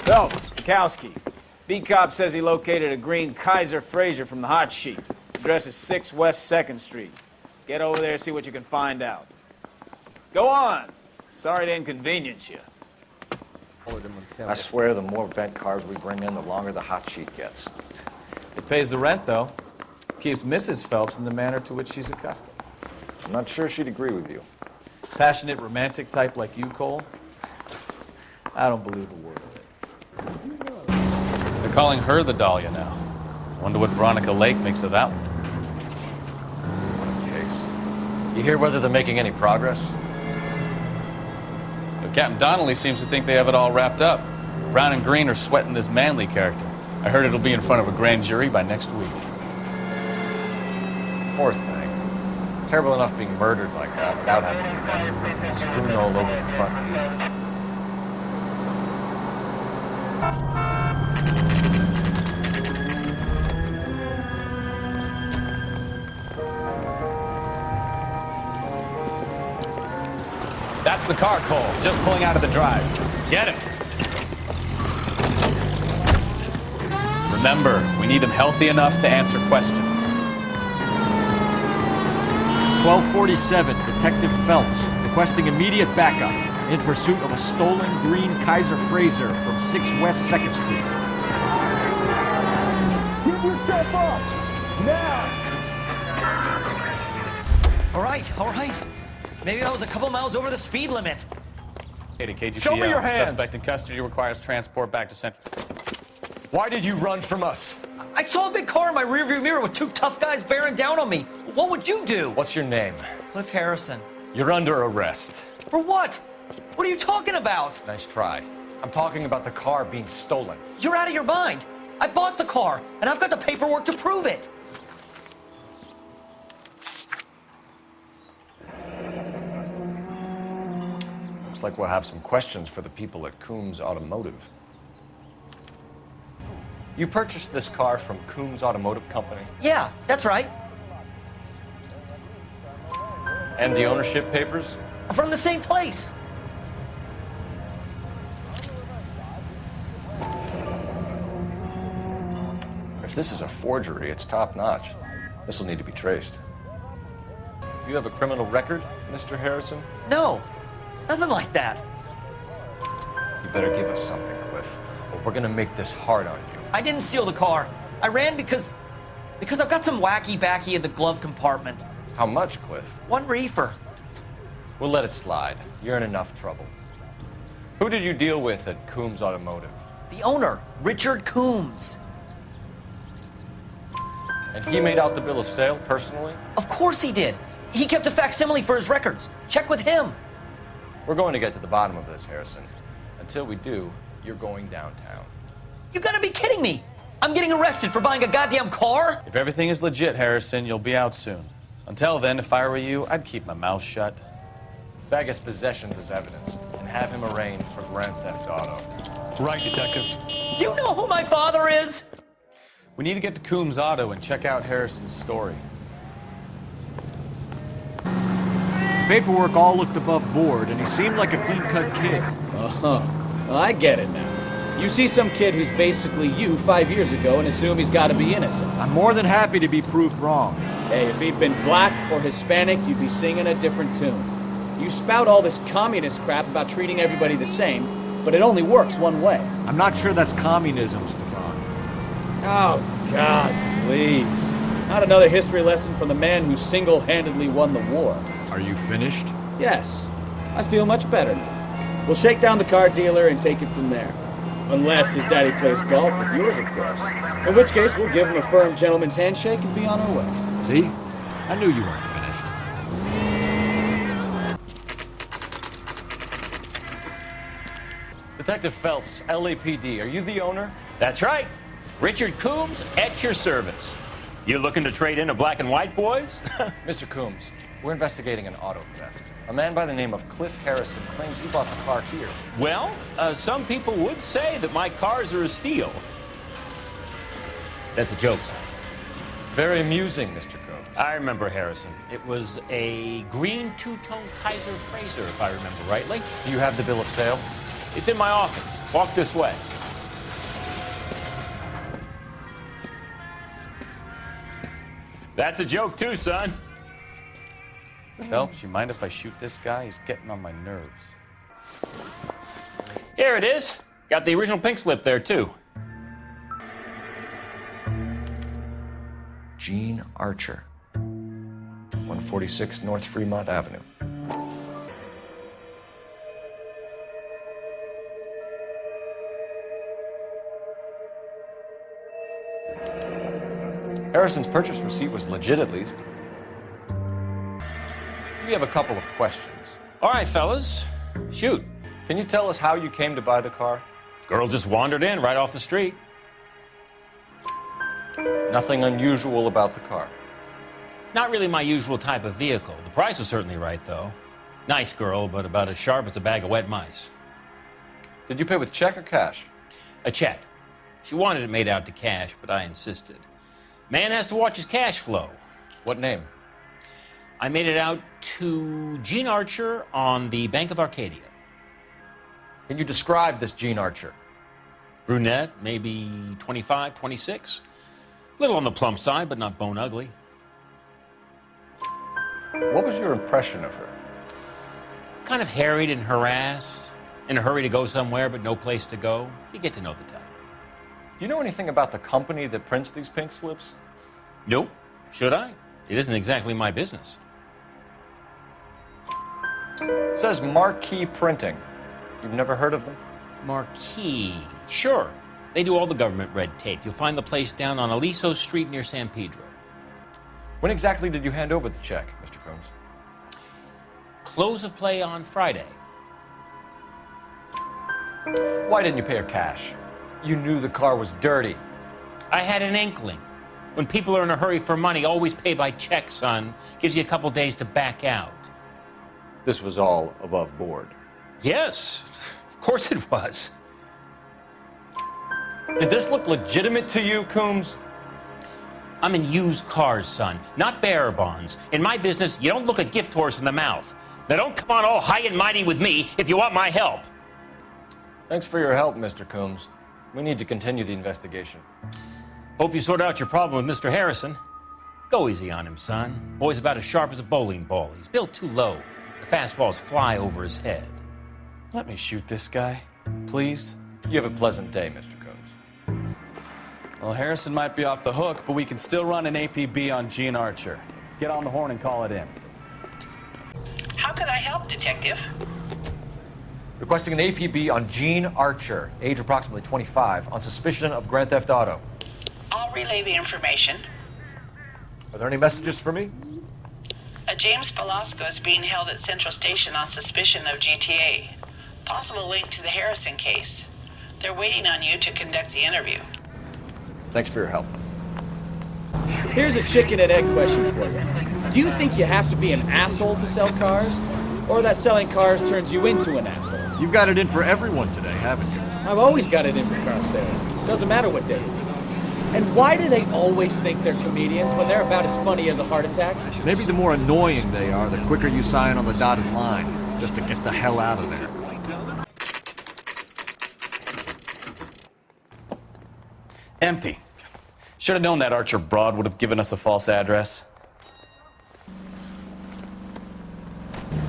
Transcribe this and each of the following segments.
Phelps, Kowski. B-Cop says he located a green Kaiser Frazer from the hot sheet. Address is 6 West 2nd Street. Get over there, see what you can find out. Go on. Sorry to inconvenience you. I swear the more bent cars we bring in, the longer the hot sheet gets. It pays the rent, though. Keeps Mrs. Phelps in the manner to which she's accustomed. I'm not sure she'd agree with you. Passionate, romantic type like you, Cole? I don't believe a word of it. They're calling her the Dahlia now. Wonder what Veronica Lake makes of that one. What a case. You hear whether they're making any progress? But Captain Donnelly seems to think they have it all wrapped up. Brown and Green are sweating this Manley character. I heard it'll be in front of a grand jury by next week. Poor thing. Terrible enough being murdered like that without having to be strewn all over the front page. That's the car, Cole. Just pulling out of the drive. Get him. Remember, we need him healthy enough to answer questions. 1247, Detective Phelps, requesting immediate backup in pursuit of a stolen green Kaiser Frazer from 6 West 2nd Street. Give yourself up! Now! All right. Maybe I was a couple miles over the speed limit. Show me your hands! Suspect in custody requires transport back to Central. Why did you run from us? I saw a big car in my rearview mirror with 2 tough guys bearing down on me. What would you do? What's your name? Cliff Harrison. You're under arrest. For what? What are you talking about? Nice try. I'm talking about the car being stolen. You're out of your mind. I bought the car, and I've got the paperwork to prove it. Looks like we'll have some questions for the people at Coombs Automotive. You purchased this car from Coombs Automotive Company? Yeah, that's right. And the ownership papers? From the same place. If this is a forgery, it's top-notch. This will need to be traced. You have a criminal record, Mr. Harrison? No, nothing like that. You better give us something, Cliff, or we're gonna make this hard on you. I didn't steal the car. I ran because I've got some wacky-backy in the glove compartment. How much, Cliff? 1 reefer. We'll let it slide. You're in enough trouble. Who did you deal with at Coombs Automotive? The owner, Richard Coombs. And he made out the bill of sale personally? Of course he did. He kept a facsimile for his records. Check with him. We're going to get to the bottom of this, Harrison. Until we do, you're going downtown. You gotta be kidding me. I'm getting arrested for buying a goddamn car? If everything is legit, Harrison, you'll be out soon. Until then, if I were you, I'd keep my mouth shut. Bag his possessions as evidence and have him arraigned for Grand Theft Auto. Right, Detective. You know who my father is? We need to get to Coombs Auto and check out Harrison's story. Paperwork all looked above board, and he seemed like a clean-cut kid. Uh-huh. Well, I get it now. You see some kid who's basically you 5 years ago and assume he's got to be innocent. I'm more than happy to be proved wrong. Hey, if he'd been black or Hispanic, you'd be singing a different tune. You spout all this communist crap about treating everybody the same, but it only works one way. I'm not sure that's communism, Stefan. Oh, God, please. Not another history lesson from the man who single-handedly won the war. Are you finished? Yes, I feel much better now. We'll shake down the car dealer and take it from there. Unless his daddy plays golf with yours, of course. In which case, we'll give him a firm gentleman's handshake and be on our way. See? I knew you weren't finished. Detective Phelps, LAPD, are you the owner? That's right. Richard Coombs at your service. You looking to trade in a black and white, boys? Mr. Coombs, we're investigating an auto theft. A man by the name of Cliff Harrison claims he bought the car here. Well, some people would say that my cars are a steal. That's a joke, son. Very amusing, Mr. Coombs. I remember Harrison. It was a green two-tone Kaiser Frazer, if I remember rightly. Do you have the bill of sale? It's in my office. Walk this way. That's a joke too, son. Phelps, you mind if I shoot this guy? He's getting on my nerves. Here it is. Got the original pink slip there too. Gene Archer, 146 North Fremont Avenue. Harrison's purchase receipt was legit, at least. We have a couple of questions. All right, fellas. Shoot. Can you tell us how you came to buy the car? Girl just wandered in right off the street. Nothing unusual about the car. Not really my usual type of vehicle. The price was certainly right, though. Nice girl, but about as sharp as a bag of wet mice. Did you pay with check or cash? A check. She wanted it made out to cash, but I insisted. Man has to watch his cash flow. What name? I made it out to Gene Archer on the Bank of Arcadia. Can you describe this Gene Archer? Brunette, maybe 25, 26. Little on the plump side, but not bone ugly. What was your impression of her? Kind of harried and harassed. In a hurry to go somewhere, but no place to go. You get to know the type. Do you know anything about the company that prints these pink slips? Nope. Should I? It isn't exactly my business. It says Marquee Printing. You've never heard of them? Marquee. Sure. They do all the government red tape. You'll find the place down on Aliso Street near San Pedro. When exactly did you hand over the check, Mr. Coombs? Close of play on Friday. Why didn't you pay her cash? You knew the car was dirty. I had an inkling. When people are in a hurry for money, always pay by check, son. Gives you a couple days to back out. This was all above board. Yes, of course it was. Did this look legitimate to you, Coombs? I'm in used cars, son, not bearer bonds. In my business, you don't look a gift horse in the mouth. Now don't come on all high and mighty with me if you want my help. Thanks for your help, Mr. Coombs. We need to continue the investigation. Hope you sort out your problem with Mr. Harrison. Go easy on him, son. Boy's about as sharp as a bowling ball. He's built too low. The fastballs fly over his head. Let me shoot this guy, please. You have a pleasant day, Mr. Coombs. Well, Harrison might be off the hook, but we can still run an APB on Gene Archer. Get on the horn and call it in. How can I help, Detective? Requesting an APB on Gene Archer, age approximately 25, on suspicion of Grand Theft Auto. I'll relay the information. Are there any messages for me? A James Velasco is being held at Central Station on suspicion of GTA. Possible link to the Harrison case. They're waiting on you to conduct the interview. Thanks for your help. Here's a chicken and egg question for you. Do you think you have to be an asshole to sell cars? Or that selling cars turns you into an asshole? You've got it in for everyone today, haven't you? I've always got it in for car sales. Doesn't matter what day it is. And why do they always think they're comedians when they're about as funny as a heart attack? Maybe the more annoying they are, the quicker you sign on the dotted line, just to get the hell out of there. Empty. Should have known that Archer broad would have given us a false address.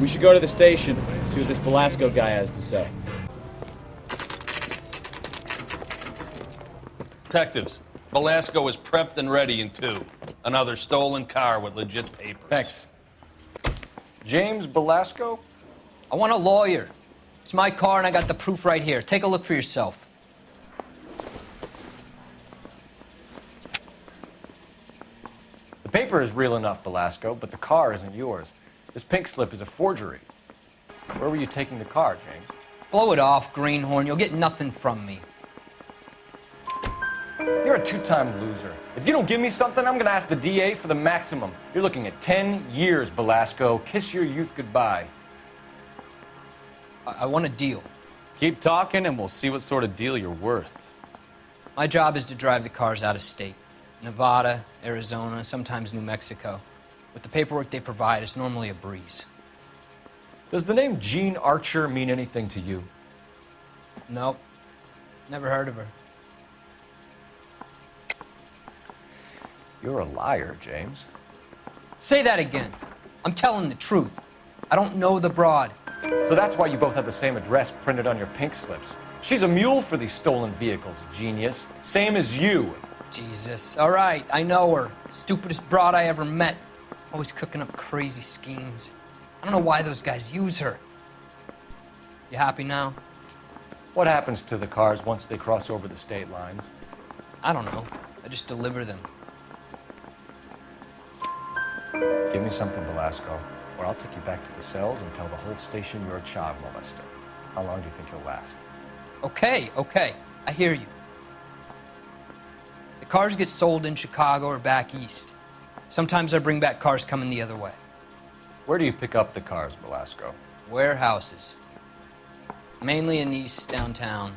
We should go to the station, see what this Velasco guy has to say. Detectives, Velasco is prepped and ready in 2. Another stolen car with legit papers. Thanks. James Velasco? I want a lawyer. It's my car and I got the proof right here. Take a look for yourself. The paper is real enough, Velasco, but the car isn't yours. This pink slip is a forgery. Where were you taking the car, James? Blow it off, Greenhorn. You'll get nothing from me. You're a two-time loser. If you don't give me something, I'm going to ask the DA for the maximum. You're looking at 10 years, Velasco. Kiss your youth goodbye. I want a deal. Keep talking and we'll see what sort of deal you're worth. My job is to drive the cars out of state. Nevada, Arizona, sometimes New Mexico. With the paperwork they provide, it's normally a breeze. Does the name Gene Archer mean anything to you? Nope. Never heard of her. You're a liar, James. Say that again. I'm telling the truth. I don't know the broad. So that's why you both have the same address printed on your pink slips. She's a mule for these stolen vehicles, genius. Same as you. Jesus. All right, I know her. Stupidest broad I ever met. Always cooking up crazy schemes. I don't know why those guys use her. You happy now? What happens to the cars once they cross over the state lines? I don't know. I just deliver them. Give me something, Velasco, or I'll take you back to the cells and tell the whole station you're a child molester. How long do you think you'll last? Okay. I hear you. The cars get sold in Chicago or back east. Sometimes I bring back cars coming the other way. Where do you pick up the cars, Velasco? Warehouses. Mainly in East downtown.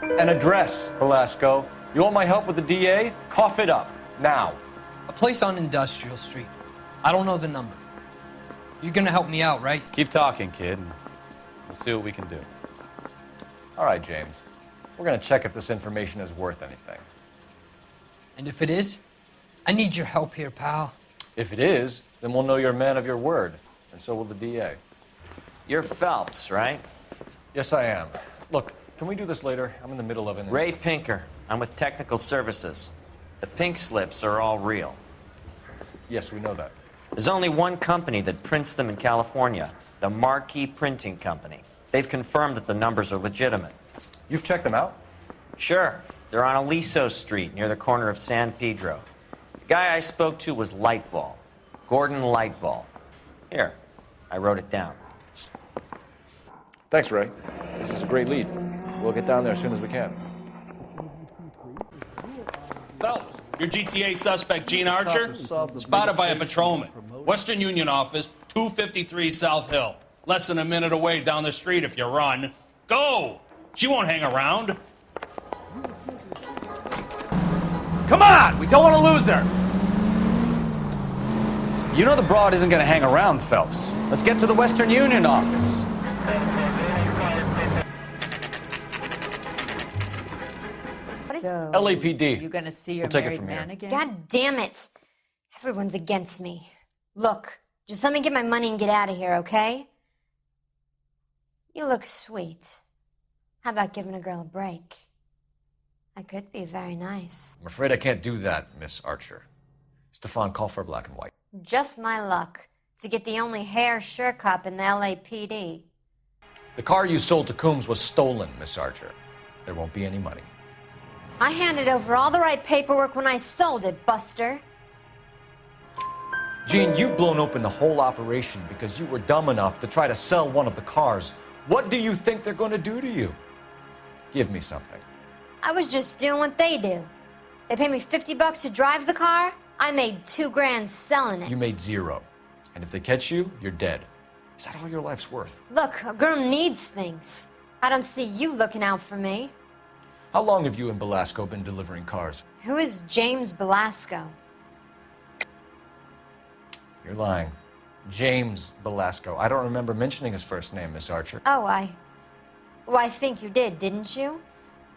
An address, Velasco. You want my help with the DA? Cough it up, now. A place on Industrial Street. I don't know the number. You're gonna help me out, right? Keep talking, kid, and we'll see what we can do. All right, James. We're gonna check if this information is worth anything. And if it is, I need your help here, pal. If it is, then we'll know you're a man of your word, and so will the DA. You're Phelps, right? Yes, I am. Look, can we do this later? I'm in the middle of an... Ray Pinker. I'm with Technical Services. The pink slips are all real. Yes, we know that. There's only one company that prints them in California, the Marquee Printing Company. They've confirmed that the numbers are legitimate. You've checked them out? Sure. They're on Aliso Street, near the corner of San Pedro. The guy I spoke to was Lightval. Gordon Lightval. Here, I wrote it down. Thanks, Ray. This is a great lead. We'll get down there as soon as we can. Phelps, your GTA suspect, Gene Archer, spotted by a patrolman. Western Union office, 253 South Hill. Less than a minute away down the street if you run. Go! She won't hang around. Come on! We don't want to lose her! You know the broad isn't going to hang around, Phelps. Let's get to the Western Union office. LAPD. You gonna see your We'll take it married from man here. again? God damn it. Everyone's against me. Look, just let me get my money and get out of here, okay? You look sweet. How about giving a girl a break? I could be very nice. I'm afraid I can't do that, Miss Archer. Stefan, call for black and white. Just my luck to get the only hair sure cop in the LAPD. The car you sold to Coombs was stolen, Miss Archer. There won't be any money. I handed over all the right paperwork when I sold it, Buster. Gene, you've blown open the whole operation because you were dumb enough to try to sell one of the cars. What do you think they're going to do to you? Give me something. I was just doing what they do. They paid me $50 to drive the car. I made $2 grand selling it. You made zero. And if they catch you, you're dead. Is that all your life's worth? Look, a girl needs things. I don't see you looking out for me. How long have you and Belasco been delivering cars? Who is James Belasco? You're lying. James Belasco. I don't remember mentioning his first name, Miss Archer. Oh, well, I think you did, didn't you?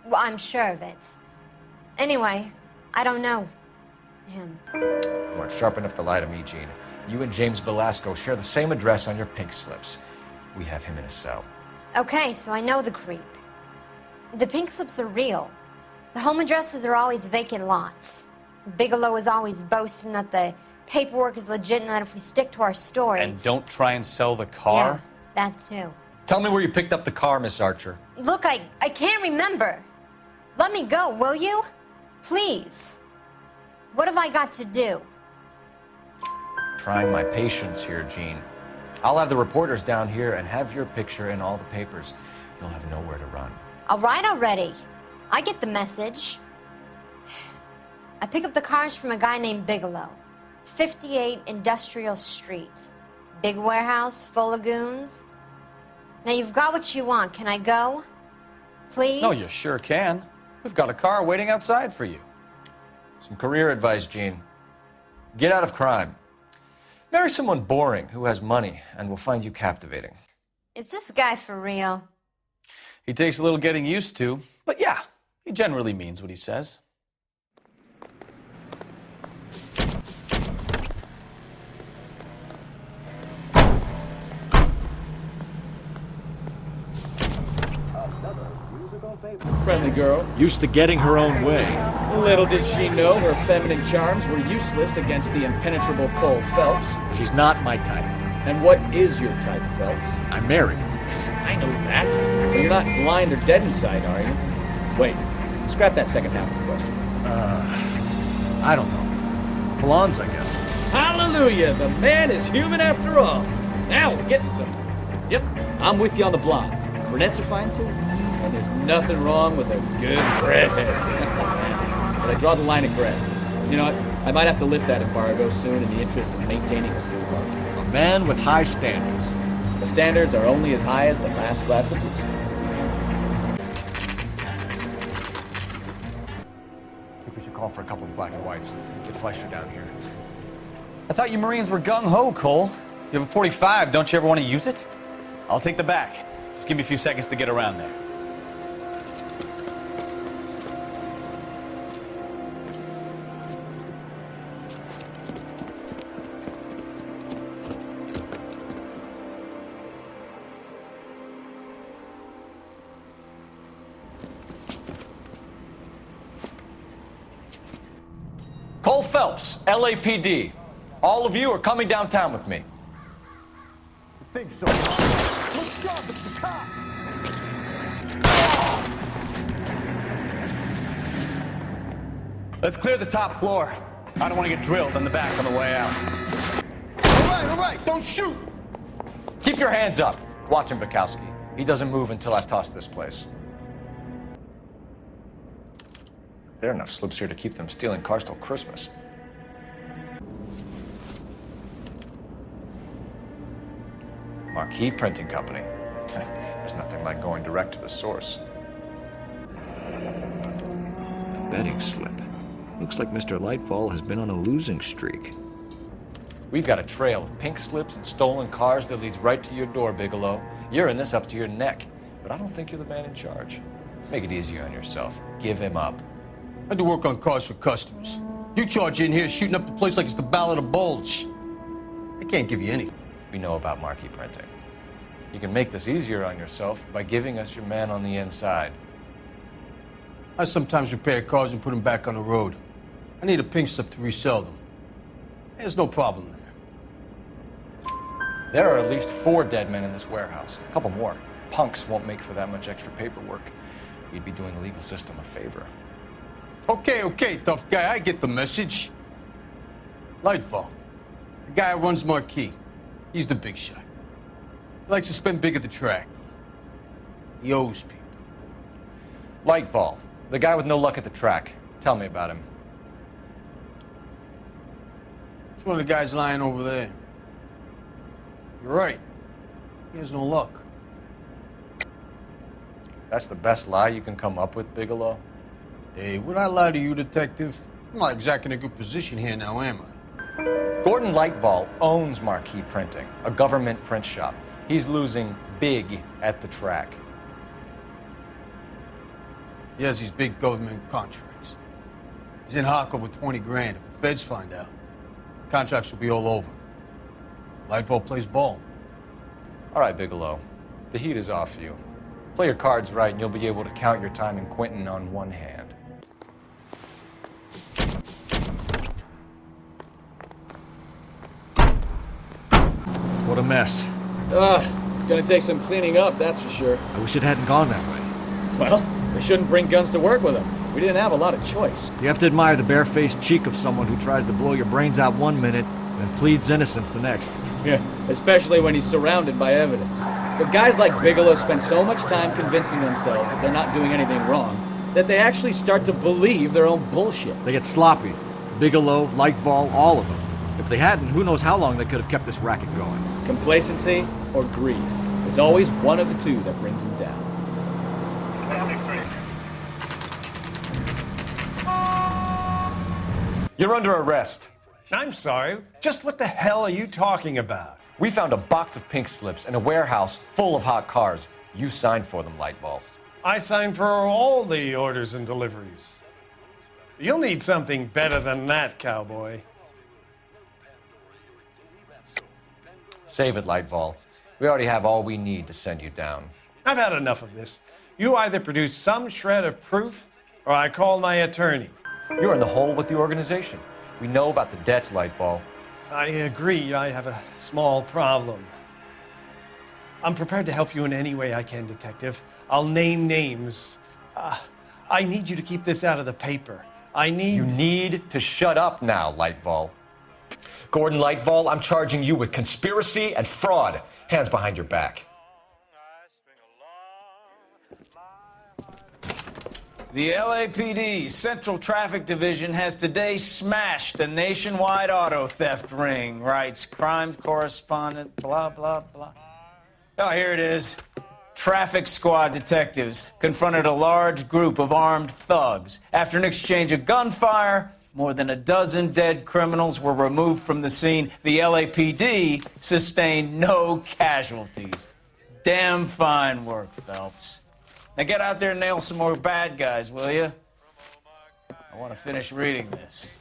Well, I'm sure of it. Anyway, I don't know him. You aren't sharp enough to lie to me, Gene. You and James Belasco share the same address on your pink slips. We have him in a cell. Okay, so I know the creep. The pink slips are real. The home addresses are always vacant lots. Bigelow is always boasting that the paperwork is legit and that if we stick to our stories... And don't try and sell the car? Yeah, that too. Tell me where you picked up the car, Miss Archer. Look, I can't remember. Let me go, will you? Please. What have I got to do? Trying my patience here, Gene. I'll have the reporters down here and have your picture in all the papers. You'll have nowhere to run. All right already. I get the message. I pick up the cars from a guy named Bigelow. 58 Industrial Street. Big warehouse, full of goons. Now you've got what you want. Can I go? Please? No, you sure can. We've got a car waiting outside for you. Some career advice, Gene. Get out of crime. Marry someone boring who has money and will find you captivating. Is this guy for real? He takes a little getting used to, but yeah, he generally means what he says. Friendly girl. Used to getting her own way. Little did she know her feminine charms were useless against the impenetrable Cole Phelps. She's not my type. And what is your type, Phelps? I'm married. I know that. But you're not blind or dead inside, are you? Wait, scrap that second half of the question. I don't know. Blondes, I guess. Hallelujah! The man is human after all. Now we're getting somewhere. Yep, I'm with you on the blondes. Brunettes are fine too. And there's nothing wrong with a good redhead. But I draw the line at gray. You know what? I might have to lift that embargo soon in the interest of maintaining a food market. A man with high standards. The standards are only as high as the last glass of whiskey. I think we should call for a couple of black and whites. Get Fleischer down here. I thought you Marines were gung-ho, Cole. You have a 45, don't you ever want to use it? I'll take the back. Just give me a few seconds to get around there. Cole Phelps, LAPD. All of you are coming downtown with me. I think so. Look up, it's the cop. Let's clear the top floor. I don't want to get drilled in the back on the way out. All right, don't shoot! Keep your hands up. Watch him, Bukowski. He doesn't move until I've tossed this place. There are enough slips here to keep them stealing cars till Christmas. Marquee Printing Company. There's nothing like going direct to the source. A betting slip. Looks like Mr. Lightfall has been on a losing streak. We've got a trail of pink slips and stolen cars that leads right to your door, Bigelow. You're in this up to your neck, but I don't think you're the man in charge. Make it easier on yourself. Give him up. I do work on cars for customers. You charge in here shooting up the place like it's the Ballad of Bulge. I can't give you anything. We know about marquee printing. You can make this easier on yourself by giving us your man on the inside. I sometimes repair cars and put them back on the road. I need a pink slip to resell them. There's no problem there. There are at least 4 dead men in this warehouse. A couple more. Punks won't make for that much extra paperwork. You'd be doing the legal system a favor. Okay, tough guy, I get the message. Lightfall, the guy who runs Marquee. He's the big shot. He likes to spend big at the track. He owes people. Lightfall, the guy with no luck at the track. Tell me about him. It's one of the guys lying over there. You're right. He has no luck. That's the best lie you can come up with, Bigelow? Hey, would I lie to you, detective? I'm not exactly in a good position here now, am I? Gordon Lightfall owns Marquee Printing, a government print shop. He's losing big at the track. He has these big government contracts. He's in hock over 20 grand. If the feds find out, contracts will be all over. Lightfall plays ball. All right, Bigelow. The heat is off you. Play your cards right and you'll be able to count your time in Quentin on one hand. What a mess. Gonna take some cleaning up, that's for sure. I wish it hadn't gone that way. Well, we shouldn't bring guns to work with them. We didn't have a lot of choice. You have to admire the barefaced cheek of someone who tries to blow your brains out one minute and pleads innocence the next. Yeah, especially when he's surrounded by evidence. But guys like Bigelow spend so much time convincing themselves that they're not doing anything wrong that they actually start to believe their own bullshit. They get sloppy. Bigelow, Lightfall, all of them. If they hadn't, who knows how long they could have kept this racket going. Complacency or greed. It's always one of the two that brings them down. You're under arrest. I'm sorry. Just what the hell are you talking about? We found a box of pink slips in a warehouse full of hot cars. You signed for them, Lightball. I signed for all the orders and deliveries. You'll need something better than that, cowboy. Save it, Lightball. We already have all we need to send you down. I've had enough of this. You either produce some shred of proof, or I call my attorney. You're in the hole with the organization. We know about the debts, Lightfall. I agree, I have a small problem. I'm prepared to help you in any way I can, Detective. I'll name names. I need you to keep this out of the paper. You need to shut up now, Lightfall. Gordon Lightfall, I'm charging you with conspiracy and fraud. Hands behind your back. The LAPD Central Traffic Division has today smashed a nationwide auto theft ring, writes crime correspondent, blah, blah, blah. Oh, here it is. Traffic squad detectives confronted a large group of armed thugs. After an exchange of gunfire, more than a dozen dead criminals were removed from the scene. The LAPD sustained no casualties. Damn fine work, Phelps. Now get out there and nail some more bad guys, will you? I want to finish reading this.